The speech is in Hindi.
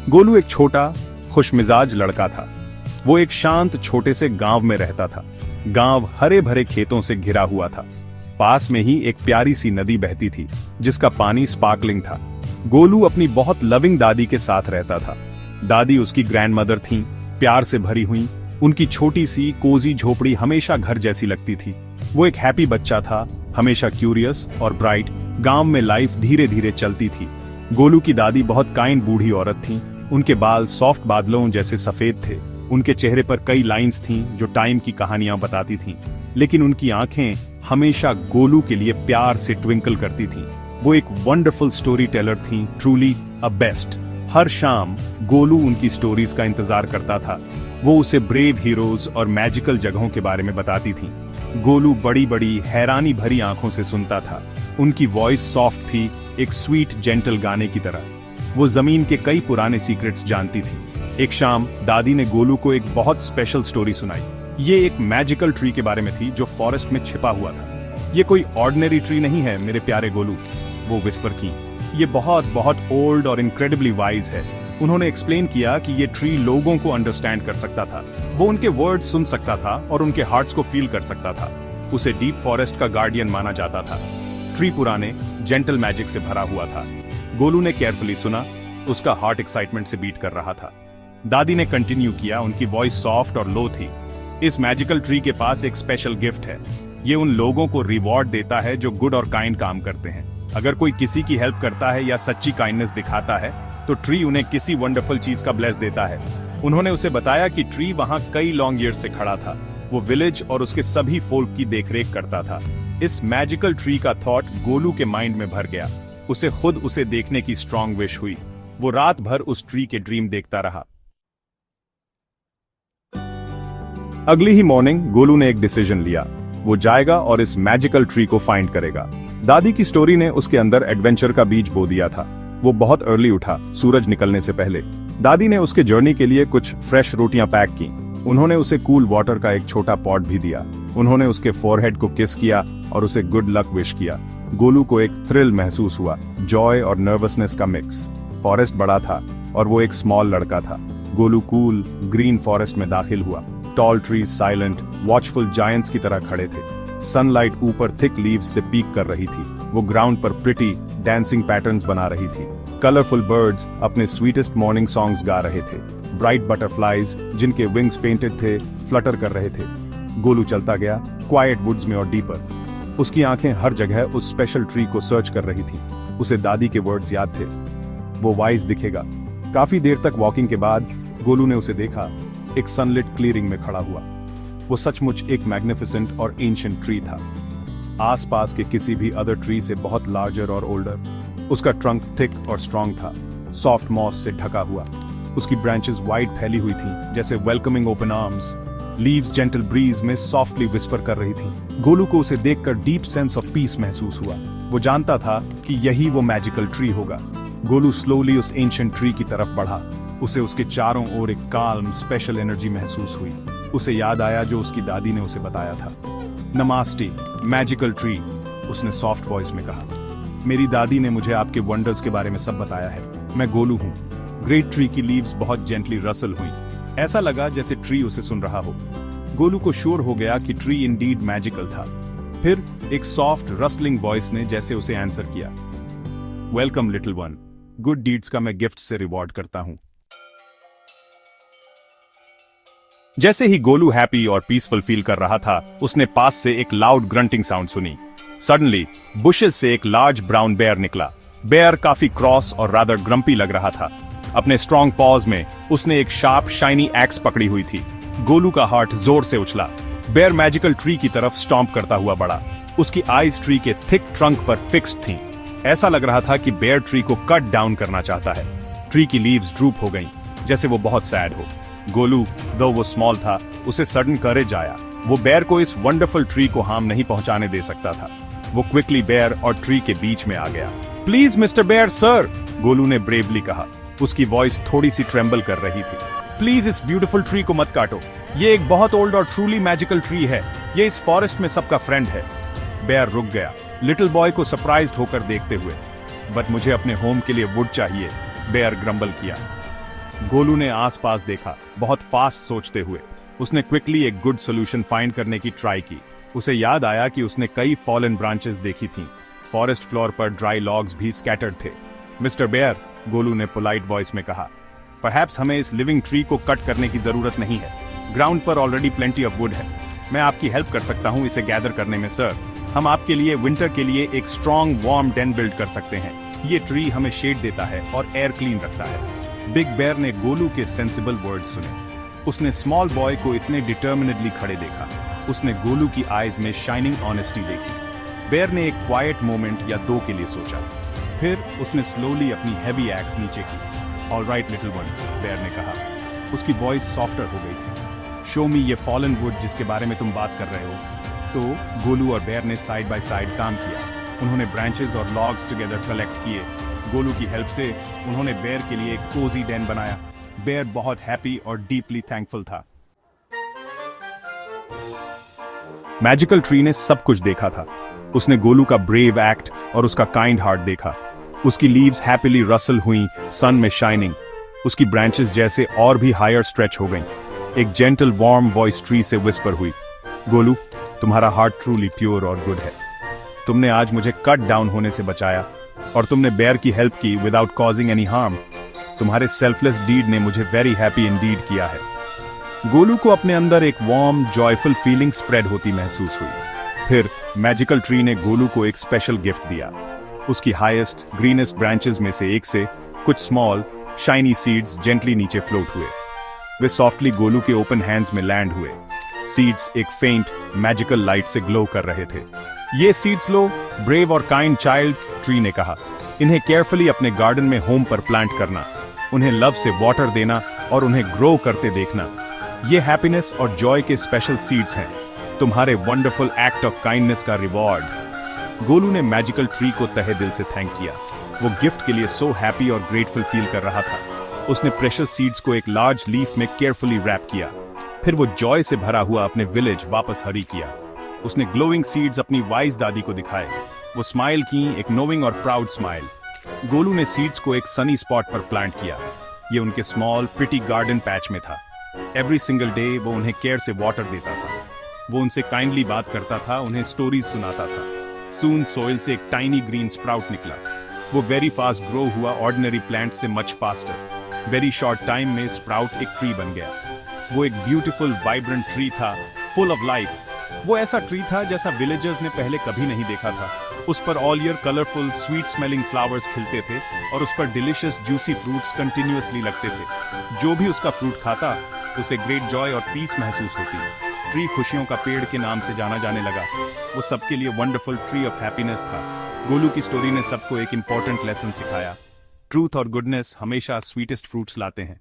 गोलू एक छोटा खुशमिजाज लड़का था। वो एक शांत छोटे से गांव में रहता था। गांव हरे भरे खेतों से घिरा हुआ था। पास में ही एक प्यारी सी नदी बहती थी जिसका पानी स्पार्कलिंग था। गोलू अपनी बहुत लविंग दादी के साथ रहता था। दादी उसकी ग्रैंडमदर थीं, प्यार से भरी हुई। उनकी छोटी सी कोजी झोपड़ी हमेशा घर जैसी लगती थी। वो एक हैप्पी बच्चा था, हमेशा क्यूरियस और ब्राइट। गांव में लाइफ धीरे धीरे चलती थी। गोलू की दादी बहुत काइंड बूढ़ी औरत थीं। उनके बाल सॉफ्ट बादलों जैसे सफेद थे। उनके चेहरे पर कई लाइंस थीं जो टाइम की कहानियां बताती थीं, लेकिन उनकी आंखें हमेशा गोलू के लिए प्यार से ट्विंकल करती थीं। वो एक वंडरफुल स्टोरी टेलर थीं, ट्रूली अ बेस्ट। हर शाम गोलू उनकी स्टोरीज का इंतजार करता था। वो उसे ब्रेव हीरोज और मैजिकल जगहों के बारे में बताती थीं। गोलू बड़ी बड़ी हैरानी भरी आंखों से सुनता था। उनकी वॉइस सॉफ्ट थी, एक स्वीट जेंटल गाने की तरह। वो जमीन के कई पुराने सीक्रेट्स जानती थी। एक शाम दादी ने गोलू को एक बहुत स्पेशल स्टोरी सुनाई। ये एक मैजिकल ट्री के बारे में थी जो फॉरेस्ट में छिपा हुआ था। ये कोई ऑर्डिनरी ट्री नहीं है मेरे प्यारे गोलू, वो विस्पर की। ये बहुत बहुत ओल्ड और इनक्रेडिबली वाइज है। उन्होंने एक्सप्लेन किया कि ये ट्री लोगों को अंडरस्टैंड कर सकता था। वो उनके वर्ड्स सुन सकता था और उनके हार्ट्स को फील कर सकता था। उसे डीप फॉरेस्ट का गार्डियन माना जाता था। ट्री पुराने जेंटल मैजिक से भरा हुआ था। गोलू ने केयरफुली सुना। उसका हार्ट एक्साइटमेंट से बीट कर रहा था। दादी ने कंटिन्यू किया, उनकी वॉइस सॉफ्ट और लो थी। इस मैजिकल ट्री के पास एक स्पेशल गिफ्ट है। ये उन लोगों को रिवॉर्ड देता है जो गुड और काइंड काम करते हैं। अगर कोई किसी की हेल्प करता है या सच्ची काइंडनेस दिखाता है तो ट्री उन्हें किसी वंडरफुल चीज का ब्लेस देता है। उन्होंने उसे बताया कि ट्री वहां कई लॉन्ग ईयर्स से खड़ा था। वो विलेज और उसके सभी फोल्क की देखरेख करता था। इस मैजिकल ट्री का थॉट गोलू के माइंड में भर गया। उसे खुद उसे देखने की स्ट्रॉन्ग विश हुई। वो रात भर उस ट्री के ड्रीम देखता रहा। अगली ही मॉर्निंग गोलू ने एक डिसीजन लिया। वो जाएगा और इस मैजिकल ट्री को फाइंड करेगा। दादी की स्टोरी ने उसके अंदर एडवेंचर का बीज बो दिया था। वो बहुत अर्ली उठा, सूरज निकलने से पहले। दादी ने उसके जर्नी के लिए कुछ फ्रेश रोटियां पैक की। उन्होंने उसे कूल वाटर का एक छोटा पॉट भी दिया। उन्होंने उसके फोरहेड को किस किया और उसे गुड लक विश किया। गोलू को एक थ्रिल महसूस हुआ, जॉय और नर्वसनेस का मिक्स। फॉरेस्ट बड़ा था और वो एक स्मॉल लड़का था। गोलू कूल ग्रीन फॉरेस्ट में दाखिल हुआ। Tall trees silent, watchful giants की तरह खड़े थे। सनलाइट ऊपर थिक लीव्स से पीक कर रही थी। वो ग्राउंड पर प्रिटी डांसिंग पैटर्न्स बना रही थी। कलरफुल बर्ड्स अपने स्वीटेस्ट मॉर्निंग सॉन्ग्स गा रहे थे। ब्राइट बटरफ्लाइज जिनके विंग्स पेंटेड थे फ्लटर कर रहे थे। गोलू चलता गया, क्वाइट वुड्स में और डीपर। उसकी आंखें हर जगह उस स्पेशल ट्री को सर्च कर रही थी। उसे दादी के वर्ड्स याद थे, वो वाइज दिखेगा। काफी देर तक वॉकिंग के बाद गोलू ने उसे देखा, एक सनलिट क्लीयरिंग में खड़ा हुआ। वो सचमुच एक मैग्निफिसेंट और एंशिएंट ट्री था, आसपास के किसी भी अदर ट्री से बहुत लार्जर और ओल्डर। उसका ट्रंक थिक और स्ट्रॉन्ग था, सॉफ्ट मॉस से ढका हुआ। उसकी ब्रांचेस वाइड फैली हुई थीं, जैसे welcoming open arms. Leaves gentle breeze में सॉफ्टली विस्पर कर रही थीं। गोलू को उसे देखकर डीप सेंस ऑफ पीस महसूस हुआ। वो जानता था कि यही वो मैजिकल ट्री होगा। गोलू स्लोली उस एंशिएंट ट्री की तरफ बढ़ा। उसे उसके चारों ओर एक काल्म स्पेशल एनर्जी महसूस हुई। उसे याद आया जो उसकी दादी ने उसे बताया था। नमास्ते मैजिकल ट्री, उसने सॉफ्ट वॉइस में कहा। मेरी दादी ने मुझे आपके वंडर्स के बारे में सब बताया है। मैं गोलू हूँ। ग्रेट ट्री की लीव्स बहुत जेंटली रसल हुई। ऐसा लगा जैसे ट्री उसे सुन रहा हो। गोलू को श्योर हो गया कि ट्री इंडीड मैजिकल था। फिर एक सॉफ्ट रसलिंग वॉइस ने जैसे उसे आंसर किया, welcome little one, good deeds का मैं गिफ्ट से रिवॉर्ड करता हूं। जैसे ही गोलू हैप्पी और पीसफुल फील कर रहा था, उसने पास से एक लाउड ग्रंटिंग साउंड सुनी। सडनली बुशेस से एक लार्ज ब्राउन बेयर निकला। बेयर काफी क्रॉस और रादर ग्रम्पी लग रहा था। अपने स्ट्रॉन्ग पॉज में उसने एक शार्प शाइनी एक्स पकड़ी हुई थी। गोलू का हार्ट जोर से उछला। बेयर मैजिकल ट्री की तरफ स्टॉम्प करता हुआ बढ़ा। उसकी आईज ट्री के थिक ट्रंक पर फिक्स्ड थीं। ऐसा लग रहा था कि बेयर ट्री को कट डाउन करना चाहता है। ट्री की लीव्स ड्रूप हो गईं, जैसे वो बहुत सैड हो। गोलू, दो वो स्मॉल था, उसे सडन करेज आया। वो बेयर को इस वंडरफुल ट्री को हार्म नहीं पहुंचाने दे सकता था। वो क्विकली बेयर और ट्री के बीच में आ गया। Please mister bear sir, Golu ने ब्रेवली कहा। उसकी वॉइस थोड़ी सी ट्रेम्बल कर रही थी। प्लीज इस ब्यूटीफुल ट्री को मत काटो। ये एक बहुत ओल्ड और ट्रूली मैजिकल ट्री है। ये इस फॉरेस्ट में सबका फ्रेंड है। बेयर रुक गया, लिटिल बॉय को सरप्राइज्ड होकर देखते हुए। बट मुझे अपने होम के लिए वुड चाहिए, बेयर ग्रम्बल किया। गोलू ने आसपास देखा, बहुत फास्ट सोचते हुए। उसने क्विकली एक गुड सोल्यूशन फाइंड करने की ट्राई की। उसे याद आया कि उसने कई फॉलन ब्रांचेस देखी थीं। फॉरेस्ट फ्लोर पर ड्राई लॉग्स भी स्कैटर्ड थे। मिस्टर बेयर, गोलू ने पोलाइट वॉइस में कहा, परहैप्स हमें इस लिविंग ट्री को कट करने की जरूरत नहीं है। ग्राउंड पर ऑलरेडी प्लेंटी ऑफ वुड है। मैं आपकी हेल्प कर सकता हूँ इसे गैदर करने में सर। हम आपके लिए विंटर के लिए एक स्ट्रॉन्ग वार्म डेन बिल्ड कर सकते हैं। ये ट्री हमें शेड देता है और एयर क्लीन रखता है। बिग बेयर ने गोलू के सेंसिबल वर्ड सुने। उसने स्मॉल बॉय को इतने डिटर्मिनेडली खड़े देखा। उसने गोलू की आईज में शाइनिंग ऑनेस्टी देखी। बेयर ने एक क्वाइट मोमेंट या दो के लिए सोचा, फिर उसने स्लोली अपनी हैवी एक्स नीचे की। ऑलराइट लिटिल वन, बेयर ने कहा। उसकी वॉइस सॉफ्टर हो गई थी। शो मी ये फॉलन वुड जिसके बारे में तुम बात कर रहे हो। तो गोलू और बेयर ने साइड बाय साइड काम किया। उन्होंने ब्रांचेस और लॉग्स टुगेदर कलेक्ट किए। गोलू की हेल्प से उन्होंने बेयर के लिए एक कोजी डेन बनाया। बेयर बहुत हैप्पी और डीपली थैंकफुल था। मैजिकल ट्री ने सब कुछ देखा था। उसने गोलू का ब्रेव एक्ट और उसका काइंड हार्ट देखा। उसकी लीव्स हैप्पीली रसल हुई, सन में शाइनिंग। उसकी ब्रांचेस जैसे और भी हायर स्ट्रेच हो गईं। एक जेंटल वार्म वॉइस ट्री से विस्पर हुई, गोलू, तुम्हारा हार्ट ट्रूली प्योर और गुड है। तुमने आज मुझे कट डाउन होने से बचाया और तुमने बेयर की हेल्प की विदाउट कॉजिंग एनी हार्म। तुम्हारे सेल्फलेस डीड ने मुझे वेरी हैप्पी इंडीड किया है। गोलू को अपने अंदर एक वार्म जॉयफुल फीलिंग स्प्रेड होती महसूस हुई। फिर मैजिकल ट्री ने गोलू को एक स्पेशल गिफ्ट दिया। उसकी हाईएस्ट ग्रीनेस्ट ब्रांचेस में से एक से कुछ स्मॉल शाइनी सीड्स जेंटली नीचे फ्लोट हुए। वे सॉफ्टली गोलू के ओपन हैंड्स में लैंड हुए। सीड्स एक फेंट मैजिकल लाइट से ग्लो कर रहे थे। ये सीड्स लो, ब्रेव और काइंड चाइल्ड, ट्री ने कहा। इन्हें केयरफुली अपने गार्डन में होम पर प्लांट करना, उन्हें लव से वाटर देना और उन्हें ग्रो करते देखना। ये हैप्पीनेस और जॉय के स्पेशल सीड्स हैं, तुम्हारे वंडरफुल एक्ट ऑफ काइंडनेस का रिवॉर्ड। गोलू ने मैजिकल ट्री को तहे दिल से थैंक किया। वो गिफ्ट के लिए सो हैप्पी और ग्रेटफुल फील कर रहा था। उसने प्रेशियस सीड्स को एक लार्ज लीफ में केयरफुली रैप किया। फिर वो जॉय से भरा हुआ अपने विलेज वापस हरी किया। उसने ग्लोइंग सीड्स अपनी वाइज दादी को दिखाए। वो स्माइल की, एक नोविंग और प्राउड स्माइल। गोलू ने सीड्स को एक सनी स्पॉट पर प्लांट किया। ये उनके स्मॉल प्रिटी गार्डन पैच में था। एवरी सिंगल डे वो उन्हें केयर से वाटर देता था। वो उनसे काइंडली बात करता था, उन्हें स्टोरीज सुनाता था। सून सोइल से एक टाइनी ग्रीन स्प्राउट निकला। वो वेरी फास्ट ग्रो हुआ, ऑर्डिनरी प्लांट से much faster. Very short time में स्प्राउट एक ट्री बन गया। वो एक ब्यूटीफुल वाइब्रेंट ट्री था, फुल ऑफ लाइफ। वो ऐसा ट्री था जैसा विलेजर्स ने पहले कभी नहीं देखा था। उस पर all year colourful sweet smelling flowers खिलते थे और उस पर डिलिशियस जूसी फ्रूट्स कंटिन्यूअसली लगते थे। जो भी उसका फ्रूट खाता उसे ग्रेट जॉय और पीस महसूस होती। ट्री खुशियों का पेड़ के नाम से जाना जाने लगा। वो सबके लिए वंडरफुल ट्री ऑफ हैप्पीनेस था। गोलू की स्टोरी ने सबको एक इंपॉर्टेंट लेसन सिखाया। ट्रूथ और गुडनेस हमेशा स्वीटेस्ट फ्रूट्स लाते हैं।